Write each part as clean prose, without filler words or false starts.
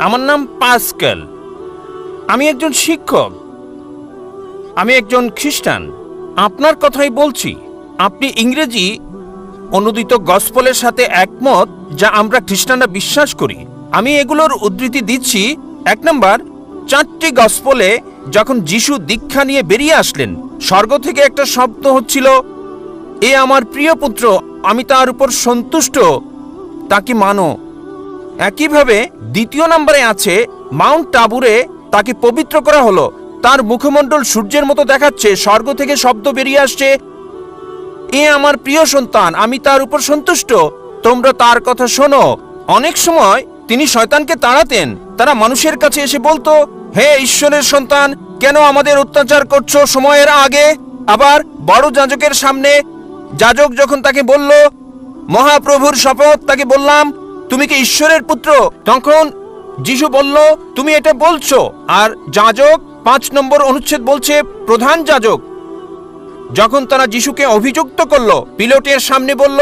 আমার নাম পাস্কেল। আমি একজন শিক্ষক। আমি একজন খ্রিস্টান। আপনার কথাই বলছি। আপনি ইংরেজি অনুদিত গসপেলের সাথে একমত, যা আমরা খ্রিস্টানরা বিশ্বাস করি। আমি এগুলোর উদ্ধৃতি দিচ্ছি। 1 নম্বর, 4টি গসপেলে যখন যিশু দীক্ষা নিয়ে বেরিয়ে আসলেন, স্বর্গ থেকে একটা শব্দ হচ্ছিল, এ আমার প্রিয় পুত্র, আমি তার উপর সন্তুষ্ট, তাকে মানো। একইভাবে 2 নম্বরে আছে, মাউন্ট টাবুরে তাকে পবিত্র করা হলো, তার মুখমণ্ডল সূর্যের মতো দেখাচ্ছে, স্বর্গ থেকে শব্দ বেরিয়ে আসছে, এ আমার প্রিয় সন্তান, আমি তার উপর সন্তুষ্ট, তোমরা তার কথা শোনো। অনেক সময় তিনি শয়তানকে তাড়াতেন। তারা মানুষের কাছে এসে বলতো, হে ঈশ্বরের সন্তান, কেন আমাদের অত্যাচার করছো সময়ের আগে? আবার বড় যাজকের সামনে যাজক যখন তাকে বলল, মহাপ্রভুর শপথ, তাকে বললাম, তুমি কি ঈশ্বরের পুত্র? তখন যিশু বলল, তুমি এটা বলছো। আর যাজক 5 নম্বর অনুচ্ছেদ বলছে, প্রধান যাজক যখন তারা যিশুকে অভিযুক্ত করলো, পিলাতের সামনে বলল,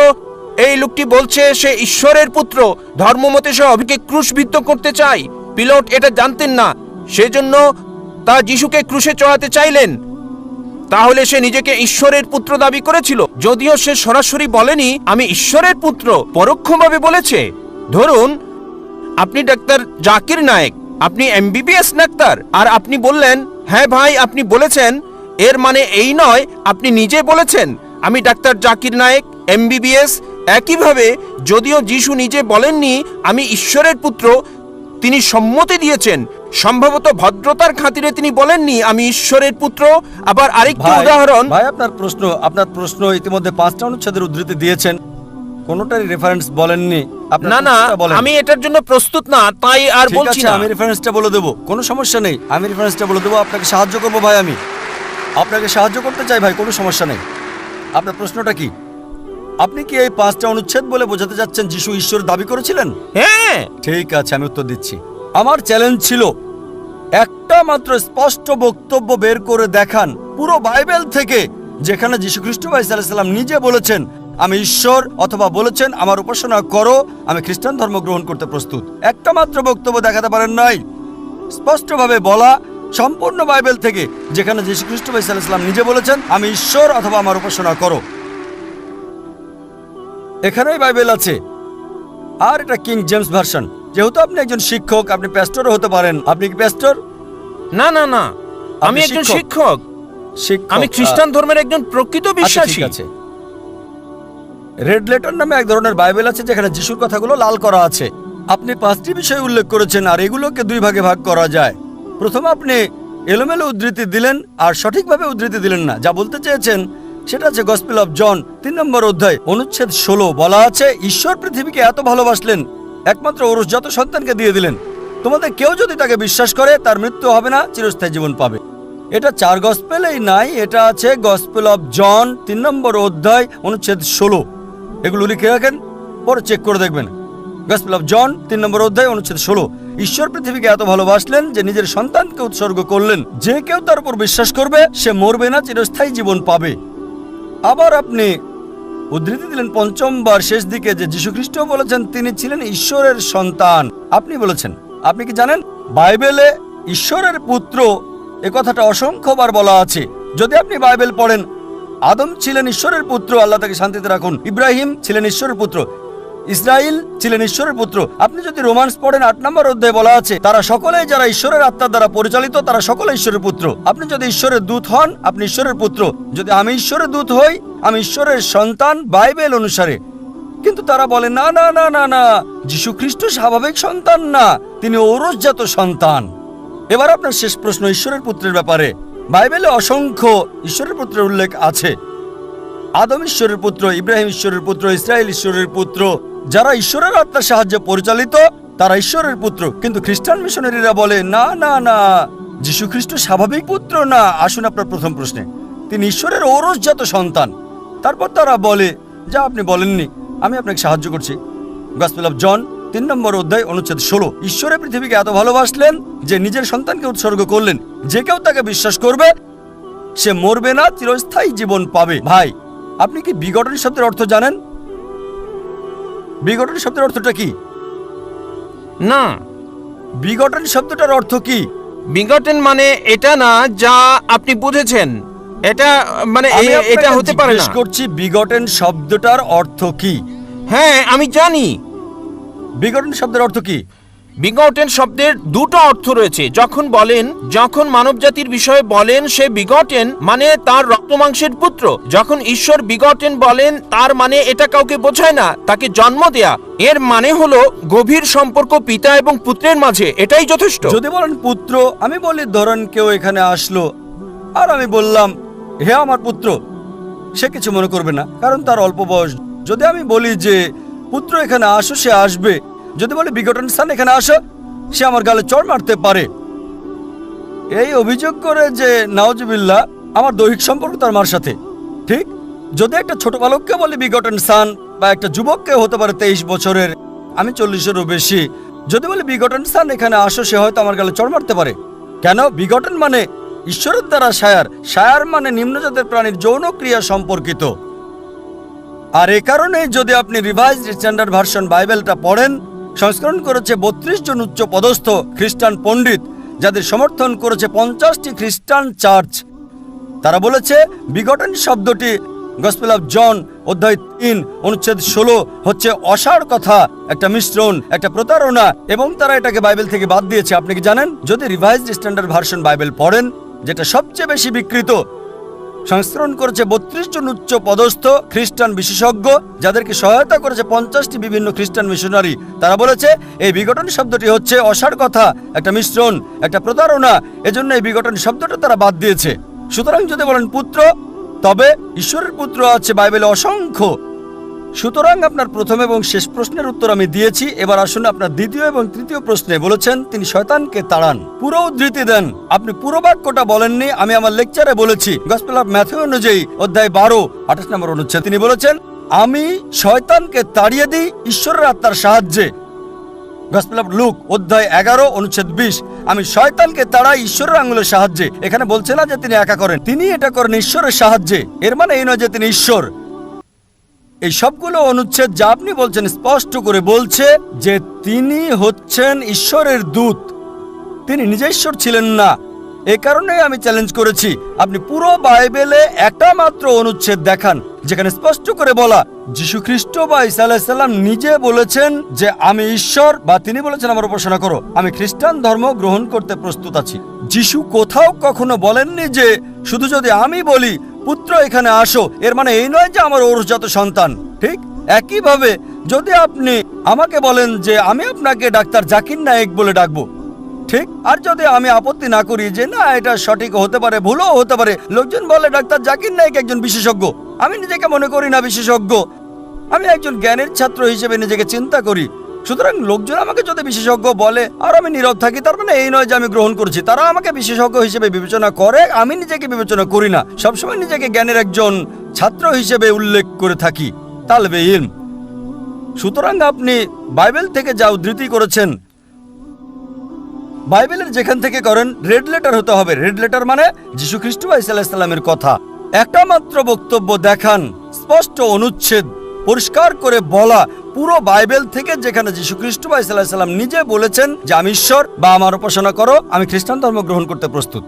এই লোকটি বলছে সে ঈশ্বরের পুত্র, ধর্মমতে সে অভিকে ক্রুশবিদ্ধ করতে চায়। পিলাত এটা জানতেন না, সেজন্য তা যিশুকে ক্রুশে চড়াতে চাইলেন। তাহলে সে নিজেকে ঈশ্বরের পুত্র দাবি করেছিল, যদিও সে সরাসরি বলেনি আমি ঈশ্বরের পুত্র, পরোক্ষভাবে বলেছে। ধরুন আপনি ডাক্তার জাকির নায়েক, আপনি এমবিবিএস ডাক্তার, আর আপনি বললেন, হ্যাঁ ভাই আপনি বলেছেন, এর মানে এই নয় আপনি নিজে বলেছেন আমি ডাক্তার জাকির নায়েক এমবিবিএস। একইভাবে যদিও যিশু নিজে বলেননি আমি ঈশ্বরের পুত্র, তিনি সম্মতি দিয়েছেন। সম্ভবত ভদ্রতার খাতিরে তিনি বলেননি আমি ঈশ্বরের পুত্র। আবার আরেকটি উদাহরণ। ভাই, আপনার প্রশ্ন ইতিমধ্যে 5টা অনুচ্ছেদের উদ্ধৃতি দিয়েছেন, কোনোটারই রেফারেন্স বলেননি। না না, আমি এটার জন্য প্রস্তুত না, তাই আর বলছি না। আমি রেফারেন্সটা বলে দেবো, কোনো সমস্যা নেই, আমি রেফারেন্সটা বলে দেবো, আপনাকে সাহায্য করবো ভাই, আমি আপনাকে সাহায্য করতে চাই ভাই, কোনো সমস্যা নেই। আপনার প্রশ্নটা কি? আপনি কি এই 5টা অনুচ্ছেদ বলে বোঝাতে যাচ্ছেন যিশু ঈশ্বর দাবি করেছিলেন? হ্যাঁ। ঠিক আছে, আমি উত্তর দিচ্ছি। আমার চ্যালেঞ্জ ছিল একটা মাত্র স্পষ্ট বক্তব্য বের করে দেখান পুরো বাইবেল থেকে, যেখানে যীশু খ্রিস্ট আলাইহিস সালাম নিজে বলেছেন আমি ঈশ্বর, অথবা বলেছেন আমার উপাসনা করো, আমি খ্রিস্টান ধর্ম গ্রহণ করতে প্রস্তুত। একটা মাত্র বক্তব্য দেখাতে পারেন নাই স্পষ্টভাবে বলা সম্পূর্ণ বাইবেল থেকে, যেখানে যীশু খ্রিস্ট আলাইহিস সালাম নিজে বলেছেন আমি ঈশ্বর, অথবা আমার উপাসনা করো। এখানেই বাইবেল আছে। আর এটা কিং জেমস ভার্সন। যেহেতু আপনি একজন শিক্ষক, আপনি প্যাস্টরও হতে পারেন। আপনি কি প্যাস্টর? না না না, আমি একজন শিক্ষক। আমি খ্রিস্টান ধর্মের একজন প্রকৃত বিশ্বাসী। ঠিক আছে। রেড লেটার নামে এক ধরনের বাইবেল আছে, যেখানে যিশুর কথাগুলো লাল করা আছে। আপনি 5টি বিষয় উল্লেখ করেছেন, আর এগুলোকে 2 ভাগে ভাগ করা যায়। প্রথমে আপনি এলোমেলো উদ্ধৃতি দিলেন আর সঠিকভাবে উদ্ধৃতি দিলেন না। যা বলতে চেয়েছেন সেটা আছে গসপেল অফ জন 3 নম্বর অধ্যায় অনুচ্ছেদ 16, বলা আছে ঈশ্বর পৃথিবীকে এত ভালোবাসলেন একমাত্র ওরসজাত সন্তানকে দিয়ে দিলেন, তোমাদের কেউ যদি তাকে বিশ্বাস করে তার মৃত্যু হবে না, চিরস্থায়ী জীবন পাবে। এটা 4 গসপেলেই নাই, এটা আছে গসপেল অফ জন 3 নম্বর অধ্যায় অনুচ্ছেদ 16। এগুলো লিখে রাখেন, পরে চেক করে দেখবেন। গসপেল অফ জন 3 নম্বর অধ্যায় অনুচ্ছেদ 16, ঈশ্বর পৃথিবীকে এত ভালোবাসলেন যে নিজের সন্তানকে উৎসর্গ করলেন, যে কেউ তার উপর বিশ্বাস করবে সে মরবে না, চিরস্থায়ী জীবন পাবে। আবার আপনি উদ্ধৃতি দিলেন 5ম বার শেষ দিকে যে যীশু খ্রিস্ট বলেছেন তিনি ছিলেন ঈশ্বরের সন্তান। আপনি বলেছেন, আপনি কি জানেন বাইবেলে ঈশ্বরের পুত্র এ কথাটা অসংখ্যবার বলা আছে। যদি আপনি বাইবেল পড়েন, আদম ছিলেন ঈশ্বরের পুত্র, আল্লাহ তাকে শান্তিতে রাখুন। ইব্রাহিম ছিলেন ঈশ্বরের পুত্র, ইসরাইল ছিলেন ঈশ্বরের পুত্র। আপনি যদি রোমান্স পড়েন 8 নম্বর অধ্যায়ে বলা আছে তারা সকলেই যারা ঈশ্বরের আত্মার দ্বারা পরিচালিত, তারা সকলে ঈশ্বরের পুত্র। আপনি যদি ঈশ্বরের দূত হন, আপনি ঈশ্বরের পুত্র। যদি আমি ঈশ্বরের দূত হই, আমি ঈশ্বরের সন্তান বাইবেল অনুসারে। কিন্তু তারা বলে না না না না না, যীশু খ্রিস্ট স্বাভাবিক সন্তান না, তিনি ঔরসজাত সন্তান। এবার আপনার শেষ প্রশ্ন ঈশ্বরের পুত্রের ব্যাপারে। বাইবেলে অসংখ্য ঈশ্বরের পুত্রের উল্লেখ আছে। আদম ঈশ্বরের পুত্র, ইব্রাহিম ঈশ্বরের পুত্র, ইসরায়েল ঈশ্বরের পুত্র। যারা ঈশ্বরের আত্মার সাহায্যে পরিচালিত তারা ঈশ্বরের পুত্র। কিন্তু খ্রিস্টান মিশনারিরা বলে না না না, যীশু খ্রিস্ট স্বাভাবিক পুত্র না। আসুন আপনার প্রথম প্রশ্নে, তিনি ঈশ্বরের ঔরসজাত সন্তান। তারপর তারা বলে যা আপনি বলেননি, আমি আপনাকে সাহায্য করছি। গসপেল অফ জন 3 নম্বর অধ্যায় অনুচ্ছেদ 16, ঈশ্বরের পৃথিবীকে এত ভালোবাসলেন যে নিজের সন্তানকে উৎসর্গ করলেন, যে কেউ তাকে বিশ্বাস করবে সে মরবে না, চিরস্থায়ী জীবন পাবে। ভাই, আপনি কি বিগটন শব্দের অর্থ জানেন? বিগটন শব্দের অর্থটা কি? না, বিগটেন শব্দটার অর্থ কি? বিগটেন মানে এটা না যা আপনি বুঝেছেন, এটা মানে আমি আপনাকে এটা হতে পারে জিজ্ঞেস না। করছি বিগটেন শব্দটার অর্থ কি? হ্যাঁ আমি জানি। বিগটেন শব্দের অর্থ কি? বিগটেন শব্দের দুটো অর্থ রয়েছে। যখন মানবজাতির বিষয়ে বলেন সে বিগটেন মানে তার রক্তমাংসের পুত্র। যখন ঈশ্বর বিগটেন বলেন তার মানে এটা কাউকে বোঝায় না, তাকে জন্ম দেয়া। এর মানে হলো গভীর সম্পর্ক পিতা এবং পুত্রের মাঝে, এটাই যথেষ্ট। যদি বলেন পুত্র, আমি বলি ধরেন কেউ এখানে আসলো আর আমি বললাম হে আমার পুত্র, সে কিছু মনে করবে না, কারণ তার অল্প বয়স। যদি আমি বলি যে পুত্র এখানে আসো, সে আসবে। যদি বলি বিগটেন সন এখানে আসো, সে আমার গালে চড় মারতে পারে। এই অভিযোগ করে যে নাউজুবিল্লাহ আমার দৈহিক সম্পর্ক তার মার সাথে। ঠিক যদি একটা ছোট বালককে বলি বিগটেন সান, বা একটা যুবককে হতে পারে 23 বছরের, আমি 40-এরও বেশি, যদি বলি বিগটেন সান এখানে আসো, সে হয়তো আমার গালে চড় মারতে পারে। কেন? বিগটেন মানে ঈশ্বরের দ্বারা শায়ার, শায়ার মানে নিম্নজাতের প্রাণীর যৌন ক্রিয়া সম্পর্কিত। আর এ কারণে যদি আপনি রিভাইজড স্ট্যান্ডার্ড ভার্সন বাইবেলটা পড়েন, সংস্করণ করেছে 32 জন উচ্চ পদস্থ খ্রিস্টান পণ্ডিত, যাদের সমর্থন করেছে 50টি খ্রিস্টান চার্চ। তারা বলেছে বিগটেন শব্দটি গসপেল অফ জন অধ্যায় 3 অনুচ্ছেদ 16 হচ্ছে অসাড় কথা, একটা মিশ্রণ, একটা প্রতারণা, এবং তারা এটাকে বাইবেল থেকে বাদ দিয়েছে। আপনি কি জানেন? যদি রিভাইজড স্ট্যান্ডার্ড ভার্সন বাইবেল পড়েন, যেটা সবচেয়ে বেশি বিকৃত, সংস্করণ করেছে 32 জন উচ্চ পদস্থ খ্রিস্টান বিশেষজ্ঞ, যাদেরকে সহায়তা করেছে 50টি বিভিন্ন খ্রিস্টান মিশনারি। তারা বলেছে এই বিগটন শব্দটি হচ্ছে অসাড় কথা, একটা মিশ্রণ, একটা প্রতারণা, এজন্য এই বিগটন শব্দটা তারা বাদ দিয়েছে। সুতরাং যদি বলেন পুত্র, তবে ঈশ্বরের পুত্র আছে বাইবেলে অসংখ্য। সুতরাং আপনার প্রথম এবং শেষ প্রশ্নের উত্তর আমি দিয়েছি। এবার আসুন আপনার দ্বিতীয় এবং তৃতীয় প্রশ্নে। বলেছেন তিনি শয়তানকে তাড়ান, পুরো উদ্ধৃতি দেন। আপনি পুরো বাক্যটা বলেননি, আমি আমার লেকচারে বলেছি। গসপেল অফ ম্যাথিউ অনুযায়ী অধ্যায় 12 28 নম্বর অনুচ্ছেদ তিনি বলেছেন আমি শয়তানকে তাড়িয়ে দিই ঈশ্বরের আত্মার সাহায্যে। গসপেল অফ লুক অধ্যায় 11 অনুচ্ছেদ 20 আমি শয়তানকে তাড়াই ঈশ্বরের আঙুলের সাহায্যে। এখানে বলছে না যে তিনি একা করেন, তিনি এটা করেন ঈশ্বরের সাহায্যে। এর মানে এই নয় যে তিনি ঈশ্বর। এই সবগুলো অনুচ্ছেদ যা আপনি বলছেন স্পষ্ট করে বলছে যে তিনি হচ্ছেন ঈশ্বরের দূত, তিনি নিজে ঈশ্বর ছিলেন না। এ কারণেই আমি চ্যালেঞ্জ করেছি আপনি পুরো বাইবেলে একটা মাত্র অনুচ্ছেদ দেখান যেখানে স্পষ্ট করে বলা যীশু খ্রিস্ট বা ঈসা আলাইহিস সালাম নিজে বলেছেন যে আমি ঈশ্বর, বা তিনি বলেছেন আমার উপাসনা করো, আমি খ্রিস্টান ধর্ম গ্রহণ করতে প্রস্তুত আছি। যীশু কোথাও কখনো বলেননি যে শুধু যদি আমি বলি পুত্র এখানে আসো, এর মানে এই নয় যে আমার ওরসজাত সন্তান। ঠিক একইভাবে যদি আপনি আমাকে বলেন যে আমি আপনাকে ডাক্তার জাকির নায়েক বলে ডাকবো, ঠিক, আর যদি আমি আপত্তি না করি যে না এটা সঠিক হতে পারে, ভুলও হতে পারে, লোকজন বলে ডাক্তার জাকির নায়েক একজন বিশেষজ্ঞ, আমি নিজেকে মনে করি না বিশেষজ্ঞ, আমি একজন জ্ঞানের ছাত্র হিসেবে নিজেকে চিন্তা করি। সুতরাং লোকজন আমাকে যদি বিশেষজ্ঞ বলে আর আমি নীরব থাকি, তার মানে এই নয় যে আমি গ্রহণ করছি। তারা আমাকে বিশেষজ্ঞ হিসেবে বিবেচনা করে, আমি নিজেকে বিবেচনা করি না। সবসময় নিজেকে জ্ঞানের একজন ছাত্র হিসেবে উল্লেখ করে থাকি, তালবে ইলম। সুতরাং আপনি বাইবেল থেকে যা উদ্ধৃতি করেছেন, বাইবেলের যেখান থেকে করেন রেড লেটার হতে হবে। রেড লেটার মানে যীশু খ্রিস্ট বা ঈসা আলাইহিস সালামের কথা। একটা মাত্র বক্তব্য দেখান, স্পষ্ট অনুচ্ছেদ, পরিষ্কার করে বলা পুরো বাইবেল থেকে যেখানে যীশু খ্রিস্ট বা ঈসা আলাইহিস সালাম নিজে বলেছেন যে আমি ঈশ্বর বা আমার উপাসনা করো, আমি খ্রিস্টান ধর্ম গ্রহণ করতে প্রস্তুত।